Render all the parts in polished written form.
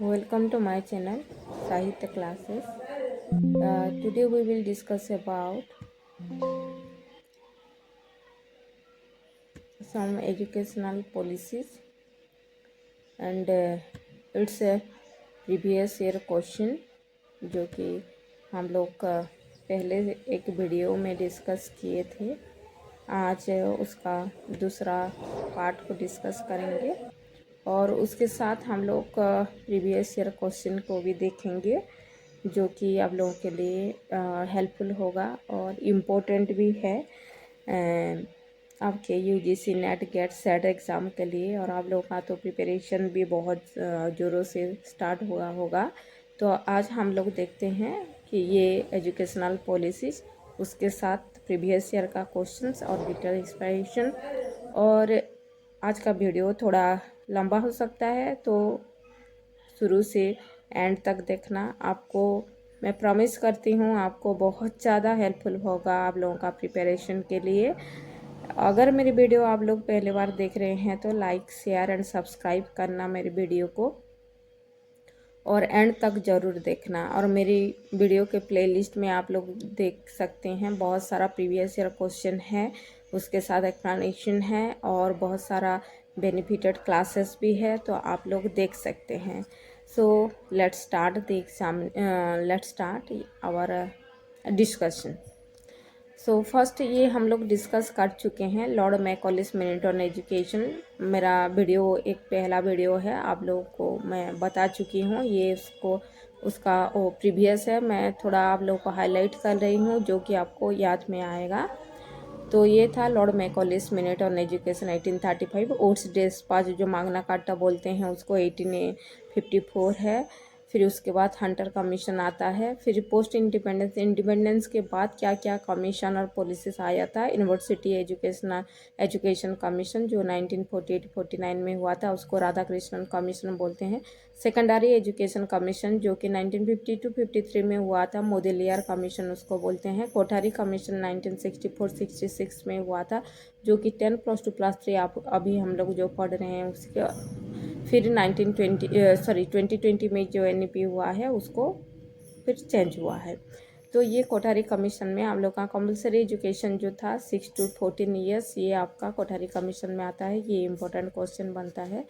Welcome to my channel Sahitya Classes. Today we will discuss about some educational policies and it's a previous year question जो कि हम लोग पहले एक video में डिस्कस किए थे। आज उसका दूसरा पार्ट को डिस्कस करेंगे और उसके साथ हम लोग प्रीवियस ईयर क्वेश्चन को भी देखेंगे जो कि आप लोगों के लिए हेल्पफुल होगा और इम्पोर्टेंट भी है आपके UGC net get set exam के लिए। और आप लोगों का तो प्रिपरेशन भी बहुत ज़ोरों से स्टार्ट हुआ होगा। तो आज हम लोग देखते हैं कि ये एजुकेशनल पॉलिसीज़ उसके साथ प्रीवियस ईयर का क्वेश्चंस और डिटेल एक्सप्लेनेशन। और आज का वीडियो थोड़ा लंबा हो सकता है तो शुरू से एंड तक देखना। आपको मैं प्रॉमिस करती हूँ आपको बहुत ज़्यादा हेल्पफुल होगा आप लोगों का प्रिपरेशन के लिए। अगर मेरी वीडियो आप लोग पहली बार देख रहे हैं तो लाइक शेयर एंड सब्सक्राइब करना मेरी वीडियो को और एंड तक ज़रूर देखना। और मेरी वीडियो के प्लेलिस्ट में आप लोग देख सकते हैं बहुत सारा प्रीवियस ईयर क्वेश्चन है, उसके साथ एक्सप्लेनेशन है और बहुत सारा बेनिफिटेड क्लासेस भी है, तो आप लोग देख सकते हैं। So let's start the exam, let's start our discussion. So first ये हम लोग डिस्कस कर चुके हैं Lord Macaulay's minute on education. मेरा वीडियो एक पहला वीडियो है, आप लोगों को मैं बता चुकी हूँ। ये उसका वो प्रीवियस है, मैं थोड़ा आप लोगों को हाईलाइट कर रही हूँ जो कि आपको याद में आएगा। तो ये था lord Macaulay's minute on education 1835। Wood's despatch जो मांगना कार्टा बोलते हैं उसको 1854 है। फिर उसके बाद हंटर कमीशन आता है। फिर पोस्ट इंडिपेंडेंस के बाद क्या क्या कमीशन और पॉलिसीज आया था। यूनिवर्सिटी एजुकेशन कमीशन जो 1948-49 में हुआ था उसको राधा कृष्णन कमीशन बोलते हैं। सेकेंडरी एजुकेशन कमीशन जो कि 1952-53 में हुआ था, मोदिलियर कमीशन उसको बोलते हैं। कोठारी कमीशन 1964-66 में हुआ था जो कि 10+2+3 आप अभी हम लोग जो पढ़ रहे हैं उसके। फिर 2020 में जो NEP हुआ है उसको फिर चेंज हुआ है। तो ये कोठारी कमीशन में आप लोग का कंपलसरी एजुकेशन जो था 6 to 14 ईयर्स, ये आपका कोठारी कमीशन में आता है। ये इम्पोर्टेंट क्वेश्चन बनता है।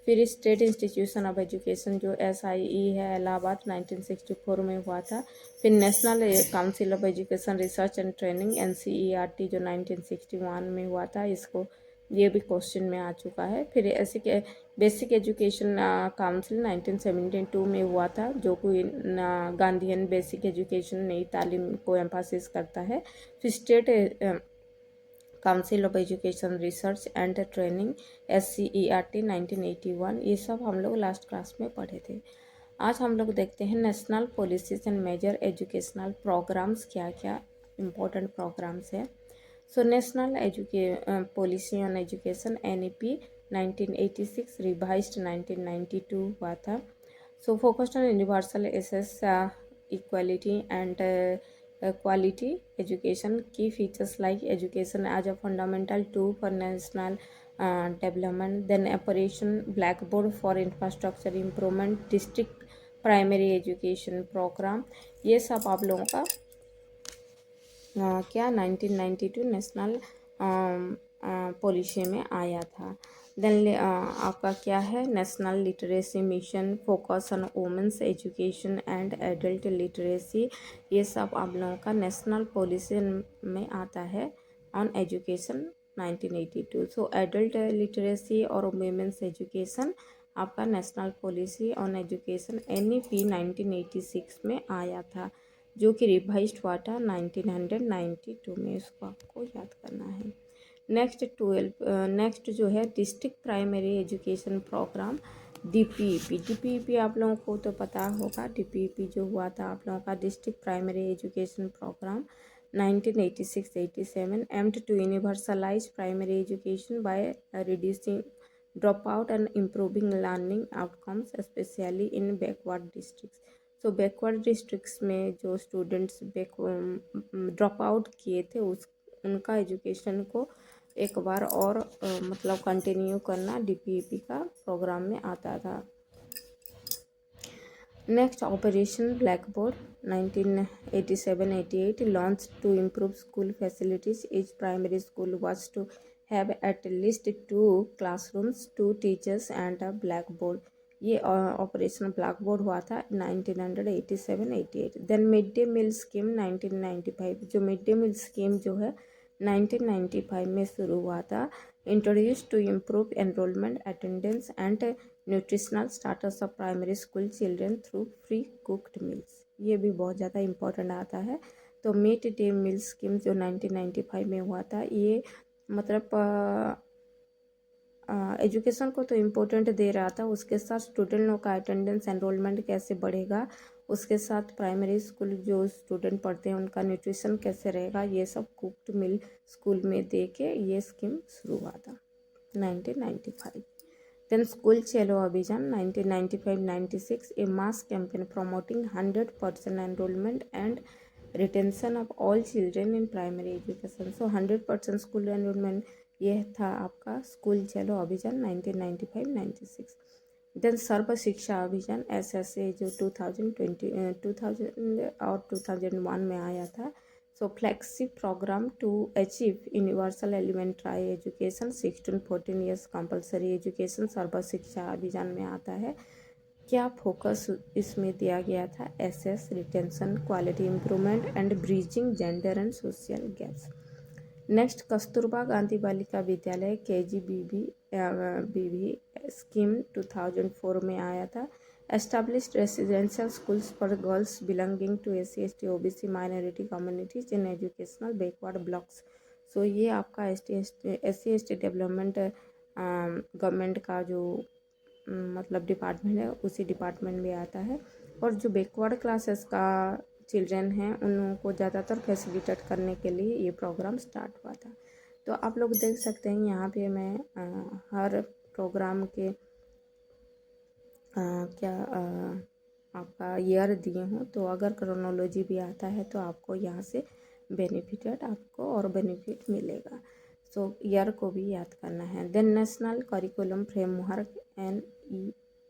फिर स्टेट इंस्टीट्यूशन ऑफ एजुकेशन जो SIE है इलाहाबाद 1964 में हुआ था। फिर national council of education research and training NCERT जो 1961 में हुआ था, इसको ये भी क्वेश्चन में आ चुका है। फिर ऐसे के बेसिक एजुकेशन काउंसिल 1972 में हुआ था जो कि गांधीयन बेसिक एजुकेशन नई तालीम को एम्फासिस करता है। फिर state council of education research and training SCERT 1981। ये सब हम लोग लास्ट क्लास में पढ़े थे। आज हम लोग देखते हैं national policies and major educational programs, क्या क्या इम्पोर्टेंट प्रोग्राम्स है। So national policy on education NEP 1986 revised 1992 हुआ था। So focused on universal access equality and quality education. Key features like education as a fundamental tool for national development, then operation blackboard for infrastructure improvement, district primary education program, ये सब आप लोगों का क्या 1992 national policy में आया था। Then आपका क्या है national literacy mission, focus on women's education and adult literacy, ये सब आप लोगों का नेशनल पॉलिसी में आता है on education 1982। So adult literacy और वुमेंस एजुकेशन आपका national policy on education NEP 1986 में आया था जो कि रिवाइज्ड हुआ था 1992 में। इसको आपको याद करना है। नेक्स्ट जो है district primary education program DPEP आप लोगों को तो पता होगा। DPEP जो हुआ था आप लोगों का district primary education program 1986-87 aimed to universalize primary education by reducing drop out and improving learning outcomes specially in backward districts. तो बैकवर्ड डिस्ट्रिक्ट्स में जो स्टूडेंट्स ड्रॉप आउट किए थे उनका एजुकेशन को एक बार और मतलब कंटिन्यू करना DPEP का प्रोग्राम में आता था। Next, Operation Blackboard 1987-88 launched to improve school facilities. Each primary school was to have at least 2 classrooms, 2 teachers and a blackboard. ये ऑपरेशन ब्लैकबोर्ड हुआ था 1987-88। Then mid day meal scheme 1995, जो mid day meal scheme जो है 1995 में शुरू हुआ था। Introduce to improve enrolment, attendance and nutritional status of primary school children through free cooked meals. ये भी बहुत ज़्यादा इम्पोर्टेंट आता है। तो मिड डे मील स्कीम जो 1995 में हुआ था, ये मतलब एजुकेशन को तो इम्पोर्टेंट दे रहा था, उसके साथ स्टूडेंट लोग का अटेंडेंस एनरोलमेंट कैसे बढ़ेगा, उसके साथ प्राइमरी स्कूल जो स्टूडेंट पढ़ते हैं उनका न्यूट्रिशन कैसे रहेगा, ये सब कुक्ड मील स्कूल में दे के ये स्कीम शुरू हुआ था 1995। Then School Chalo Abhijan 1995-96, a mass campaign promoting 100% enrollment and retention of all children in primary education. So 100% school enrollment ये था आपका स्कूल चलो अभियान 1995-96। देन सर्व शिक्षा अभियान SSA जो 2000 और 2001 में आया था। So flagship program to achieve universal elementary education 16-14 years compulsory education सर्व शिक्षा अभियान में आता है। क्या फोकस इसमें दिया गया था? SS retention, quality improvement and bridging gender and social gaps. Next, Kasturba Gandhi Balika Vidyalaya KGBV scheme 2004 में आया था। Established residential schools for girls belonging to SC ST OBC minority communities in educational backward blocks. So ये आपका SC ST development government का जो मतलब department है, उसी डिपार्टमेंट में आता है। और जो बैकवर्ड क्लासेस का चिल्ड्रन हैं उन लोगों को ज़्यादातर फैसिलिटेट करने के लिए ये प्रोग्राम स्टार्ट हुआ था। तो आप लोग देख सकते हैं यहाँ पे मैं हर प्रोग्राम के आपका ईयर दिए हूँ। तो अगर क्रोनोलॉजी भी आता है तो आपको यहाँ से बेनिफिटेड आपको और बेनिफिट मिलेगा। सो ईयर को भी याद करना है। Then national curriculum framework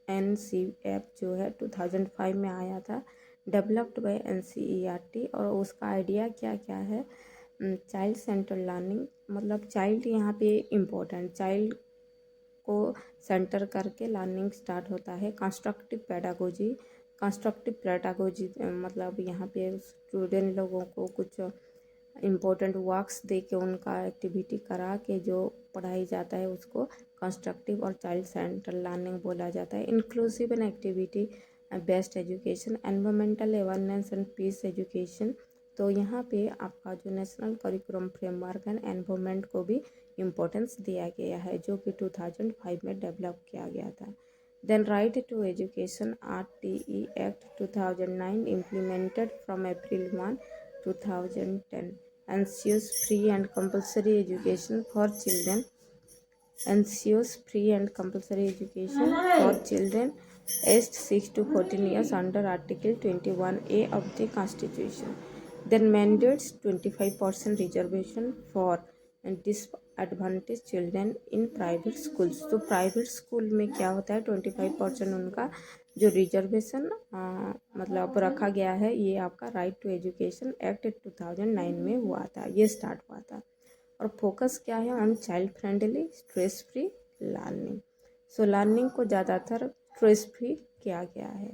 NCF जो है 2005 में आया था, डेवलप्ड बाय NCERT। और उसका आइडिया क्या क्या है? चाइल्ड सेंटर लर्निंग, मतलब चाइल्ड यहाँ पे इम्पोर्टेंट, चाइल्ड को सेंटर करके लर्निंग स्टार्ट होता है। कंस्ट्रक्टिव पेडागोजी मतलब यहाँ पे स्टूडेंट लोगों को कुछ इम्पोर्टेंट वर्क्स दे के उनका एक्टिविटी करा के जो पढ़ाई जाता है उसको कंस्ट्रक्टिव और चाइल्ड सेंटर लर्निंग बोला जाता है। Inclusive and activity based education, environmental awareness and peace education. तो यहाँ पे आपका जो national curriculum framework and environment को भी इम्पोर्टेंस दिया गया है, जो कि 2005 में डेवलप किया गया था। Then right to education RTE act 2009 implemented from April 1, 2010 ensures free and compulsory education for children aged 6 to 14 years under Article 21A of the Constitution. Then mandates 25% reservation for disadvantaged children in private schools. तो private school में क्या होता है, 25% उनका जो reservation मतलब रखा गया है, ये आपका राइट टू एजुकेशन एक्ट 2009 में हुआ था, ये स्टार्ट हुआ था। और फोकस क्या है? On child friendly stress free learning. So learning को ज़्यादातर स्ट्रेस फ्री किया गया है।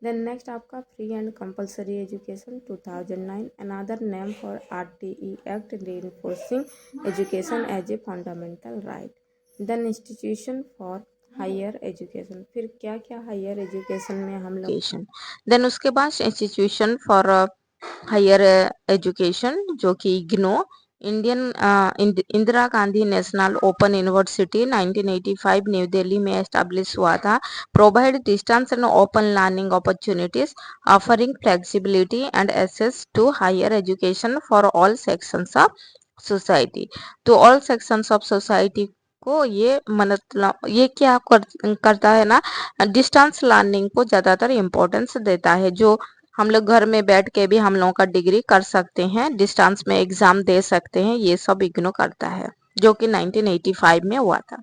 देन नेक्स्ट आपका free and compulsory education 2009, another name for RTE act reinforcing education as a fundamental right. Then institution for higher education, फिर क्या क्या higher education में हम लोग। देन उसके बाद इंस्टीट्यूशन फॉर हायर एजुकेशन जो कि IGNOU, Indira Gandhi national open university 1985 New Delhi में एस्टेब्लिश हुआ था। Provide distance and open learning opportunities, offering flexibility and access to higher education for all sections of society. तो ऑल सेक्शंस ऑफ सोसाइटी को ये मतलब ये क्या करता है ना, डिस्टेंस लर्निंग को ज़्यादातर इम्पोर्टेंस देता है। जो हम लोग घर में बैठ के भी हम लोगों का डिग्री कर सकते हैं, डिस्टेंस में एग्जाम दे सकते हैं, ये सब IGNOU करता है, जो कि 1985 में हुआ था।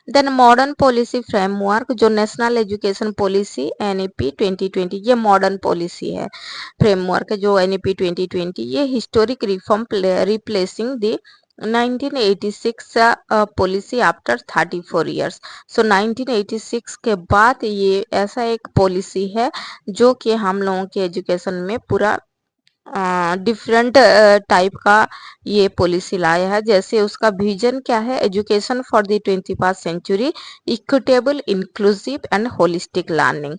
देन मॉडर्न पॉलिसी फ्रेमवर्क, जो नेशनल एजुकेशन पॉलिसी एनईपी 2020, ये मॉडर्न पॉलिसी है, फ्रेमवर्क है जो एनईपी 2020, ये historic reform replacing the 1986 policy after 34 years. So 1986 के बाद ये ऐसा एक पॉलिसी है जो कि हम लोगों के एजुकेशन में पूरा डिफरेंट टाइप का ये पॉलिसी लाया है। जैसे उसका विजन क्या है, education for the 21st century, equitable, inclusive and holistic learning.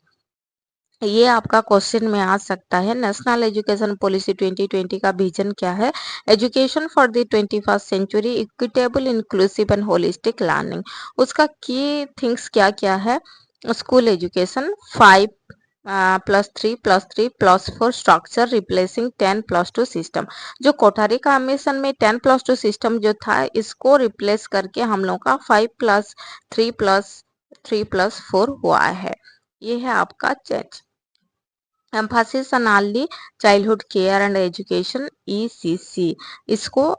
ये आपका क्वेश्चन में आ सकता है। नेशनल एजुकेशन पॉलिसी 2020 का विजन क्या है, education for the 21st century, equitable, inclusive and holistic learning. उसका की थिंग्स क्या क्या है, school education 5+3+3+4 structure replacing 10+2 system. जो कोठारी कमीशन में 10+2 सिस्टम जो था, इसको रिप्लेस करके हम लोग का 5+3+3+4 हुआ है। ये है आपका change. Mphasis on early childhood care and education, ECC. इसको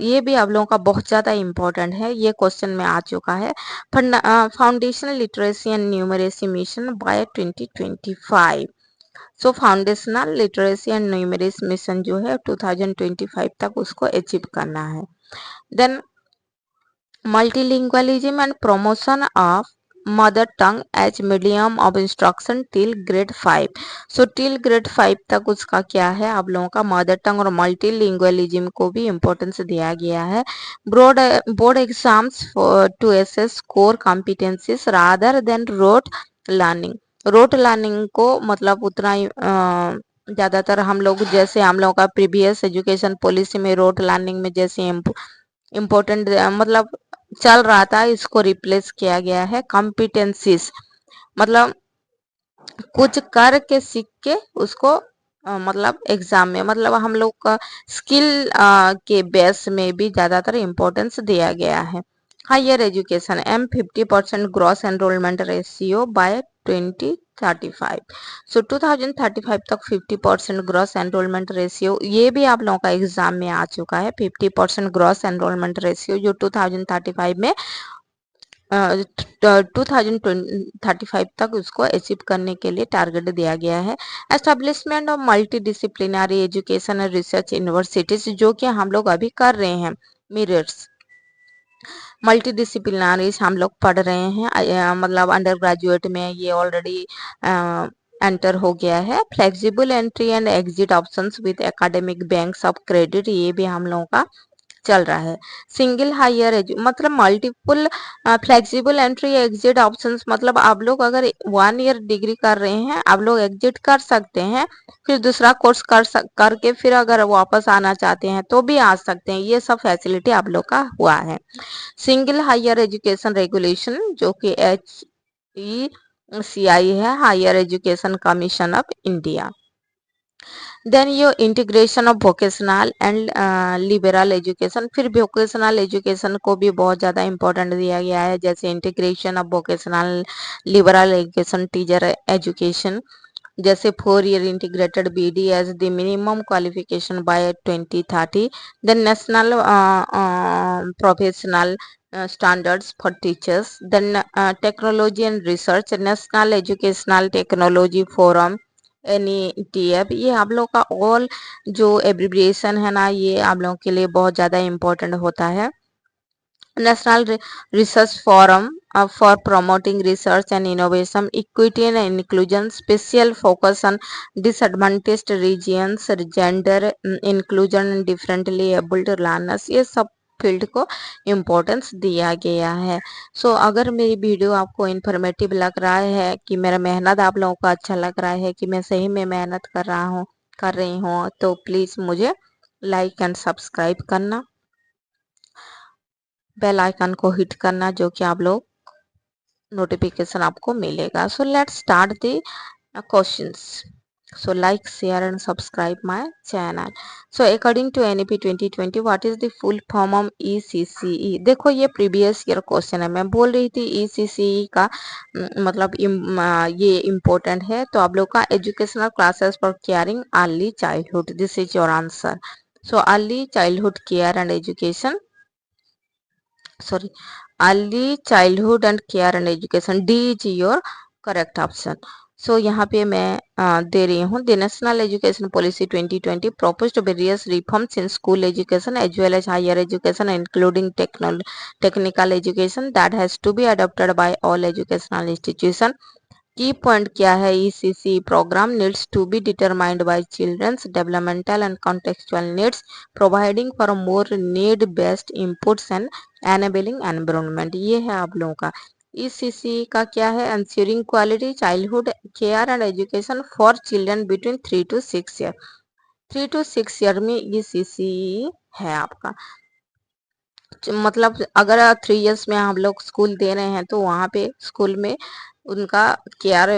ये भी आप लोगों का बहुत ज़्यादा इम्पोर्टेंट है, ये क्वेश्चन में आ चुका है। Foundational literacy and numeracy mission by 2025। सो foundational literacy and numeracy mission जो है 2025 तक उसको अचीव करना है। Then multilingualism and promotion of mother tongue as medium of instruction till grade 5। So till grade 5 तक उसका क्या है, आप लोगों का मदर टंग और मल्टीलिंगुअलिज्म को भी इम्पोर्टेंस दिया गया है। Board exams to assess core competencies rather than rote learning. Rote learning को मतलब उतना ही ज़्यादातर हम लोग, जैसे हम लोगों का प्रीवियस एजुकेशन पॉलिसी में रोट लर्निंग में जैसे इम्पोर्टेंट मतलब चल रहा था, इसको रिप्लेस किया गया है कॉम्पिटेंसीज, मतलब कुछ करके सीख के उसको मतलब एग्जाम में, मतलब हम लोग का स्किल के बेस में भी ज्यादातर इम्पोर्टेंस दिया गया है। Higher education aim 50% gross enrolment ratio by 2035। So 2035 तक 50% ग्रॉस एनरोलमेंट रेशियो, ये भी आप लोगों का एग्जाम में आ चुका है। 50% ग्रॉस एनरोलमेंट रेशियो जो 2035 में 2035 तक उसको अचीव करने के लिए टारगेट दिया गया है। Establishment of multi disciplinary education and research universities, जो कि हम लोग अभी कर रहे हैं, मिरर्स मल्टी डिसिप्लिनरीज हम लोग पढ़ रहे हैं, मतलब अंडर ग्रेजुएट में ये ऑलरेडी एंटर हो गया है। Flexible entry and exit options with academic banks of credit, ये भी हम लोगों का चल रहा है। सिंगल हायर मतलब multiple flexible entry exit options, मतलब आप लोग अगर 1 ईयर डिग्री कर रहे हैं, आप लोग एग्जिट कर सकते हैं, फिर दूसरा कोर्स करके फिर अगर वापस आना चाहते हैं तो भी आ सकते हैं। ये सब फैसिलिटी आप लोग का हुआ है। सिंगल हायर एजुकेशन रेगुलेशन, जो कि HECI है, higher education commission of India. Then ये integration of vocational and liberal education, फिर वोकेशनल एजुकेशन को भी बहुत ज़्यादा इंपॉर्टेंट दिया गया है, जैसे integration of vocational liberal education, teacher education, जैसे 4 year integrated BD as the minimum qualification by 2030। Then national professional standards for teachers, then technology and research, national educational technology forum, NETF। ये आप लोग का all जो abbreviation है ना, ये आप लोगों के लिए बहुत ज़्यादा इम्पोर्टेंट होता है। National research forum for promoting research and innovation, equity and inclusion, special focus on disadvantaged regions, gender inclusion, differently abled learners, ये सब फील्ड को इम्पोर्टेंस दिया गया है। सो अगर मेरी वीडियो आपको इन्फॉर्मेटिव लग रहा है, कि मेरा मेहनत आप लोगों को अच्छा लग रहा है, कि मैं सही में मेहनत कर रही हूँ, तो प्लीज़ मुझे लाइक एंड सब्सक्राइब करना, बेल आइकन को हिट करना, जो कि आप लोग नोटिफिकेशन आपको मिलेगा। सो let's start the questions. So like, share and subscribe my channel. So according to NEP 2020, what is the full form of ECCE? देखो ये प्रीवियस ईयर क्वेश्चन है, मैं बोल रही थी ECCE का मतलब ये इम्पोर्टेंट है, तो आप लोग का educational classes for caring early childhood, this is your answer. So early childhood care and education, sorry, early childhood and care and education, D is your correct option. So यहाँ पे मैं दे रही हूँ the national education policy 2020 proposed various reforms in school education as well as higher education including technical education that has to be adopted by all educational institutions। Key point क्या है, ECC program needs to be determined by children's developmental and contextual needs providing for more need based inputs and enabling environment. ये है आप लोगों का ECC का क्या है, ensuring quality childhood care and education for children between 3 to 6 year. 3 to 6 year में ECC है आपका। मतलब अगर 3 इयर्स में हम लोग स्कूल दे रहे हैं तो वहाँ पे स्कूल में उनका केयर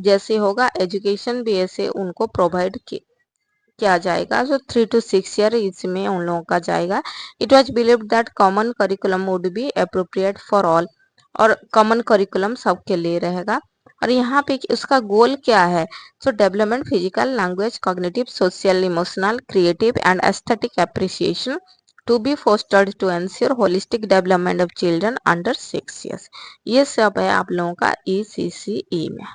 जैसे होगा, एजुकेशन भी ऐसे उनको प्रोवाइड किया जाएगा। जो 3 to 6 ईयर इसमें उन लोगों का जाएगा। It was believed that common curriculum would be appropriate for all, और कॉमन करिकुलम सबके लिए रहेगा। और यहाँ पे उसका गोल क्या है, सो development physical language cognitive social emotional creative and aesthetic appreciation to be fostered to ensure holistic development of children under 6 years। ये सब है आप लोगों का ECCE में।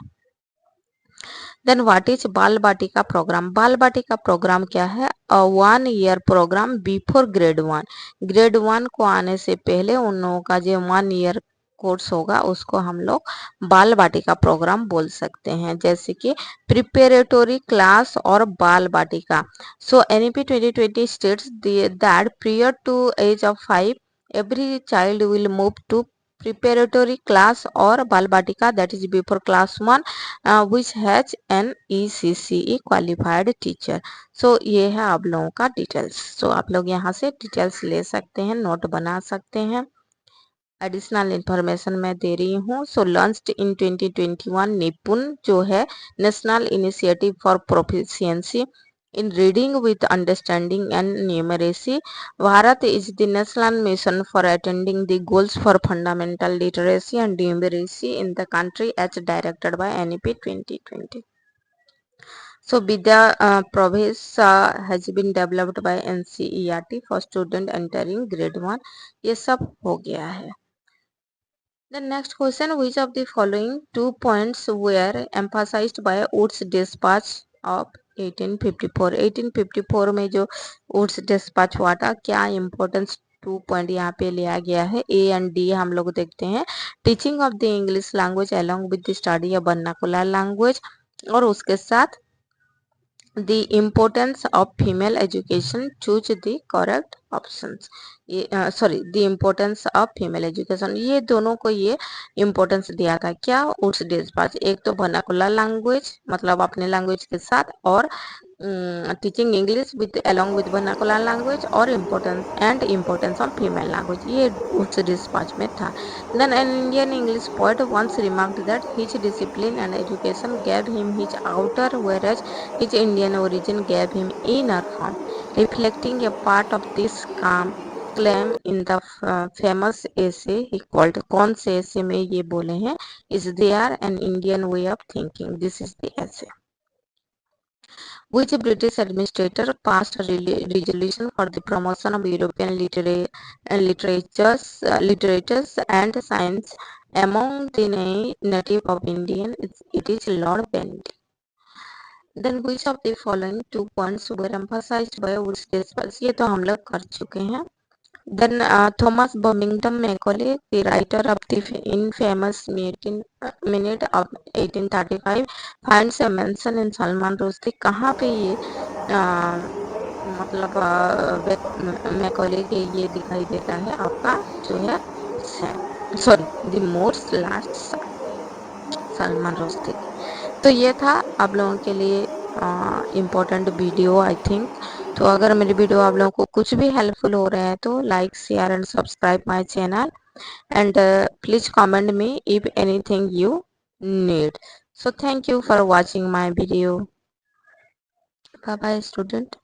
देन व्हाट इज बाल बाटिका प्रोग्राम। बाल बाटिका प्रोग्राम क्या है, 1 year programme before grade 1। Grade 1 को आने से पहले उन लोगों का जो 1 ईयर कोर्स होगा उसको हम लोग बाल बाटिका प्रोग्राम बोल सकते हैं, जैसे कि प्रिपेरेटोरी क्लास और Bal Vatika. So NEP 2020 states that prior to age of 5 every child will move to preparatory class or bal batika, that is before class 1, which has an ECCE qualified teacher। सो ये है आप लोगों का डिटेल्स। सो आप लोग यहाँ से डिटेल्स ले सकते हैं, नोट बना सकते हैं। एडिशनल इंफॉर्मेशन मैं दे रही हूँ। सो लॉन्च्ड इन 2021 निपुण जो है national initiative for proficiency in reading with understanding and numeracy। Bharat is the national mission for attaining the goals for fundamental literacy and numeracy in the country as directed by NEP 2020। So Vidya Pravesh has been developed by NCERT for student entering grade 1। ये सब हो गया है। The next question, which of the following 2 points were emphasized by Woods dispatch of 1854। 1854 में जो woods dispatch हुआ था, क्या इम्पोर्टेंस 2 पॉइंट यहाँ पे लिया गया है। ए एंड डी हम लोग देखते हैं। Teaching of the English language along with the study of vernacular language, और उसके साथ the importance of female education, choose the correct options। ये sorry the importance of female education, ये दोनों को ये importance दिया था क्या, उस डिस्पैच। एक तो वर्नाकुलर लैंग्वेज मतलब अपने लैंग्वेज के साथ, और teaching English with along with vernacular language, और इम्पोर्टेंस ऑफ फीमेल लैंग्वेज, ये उस डिस्पैच में था। Then an Indian English poet once remarked that his discipline and education gave him his outer, whereas his Indian origin gave him inner form, reflecting a part of this claim in the famous essay he called। कौन से essay में ये बोले हैं, is there an Indian way of thinking, this is the essay। Which British administrator passed a resolution for the promotion of European literatures and science among the native of Indian? It is Lord Bentinck। Then which of the following 2 points were emphasized by Woods dispatch? ये तो हम लोग कर चुके हैं। Then Thomas Birmingham Macaulay, the writer of the infamous minute of 1835, finds a mention in Salman Rushdie। कहाँ पे ये मतलब मैकॉले के ये दिखाई देता है आपका जो है sorry the Moor's last Salman Rushdie. तो ये था आप लोगों के लिए इम्पोर्टेंट वीडियो आई थिंक। तो अगर मेरी वीडियो आप लोगों को कुछ भी हेल्पफुल हो रहा है तो like share and subscribe my channel, and please comment me if anything you need. So thank you for watching my video। Bye bye student।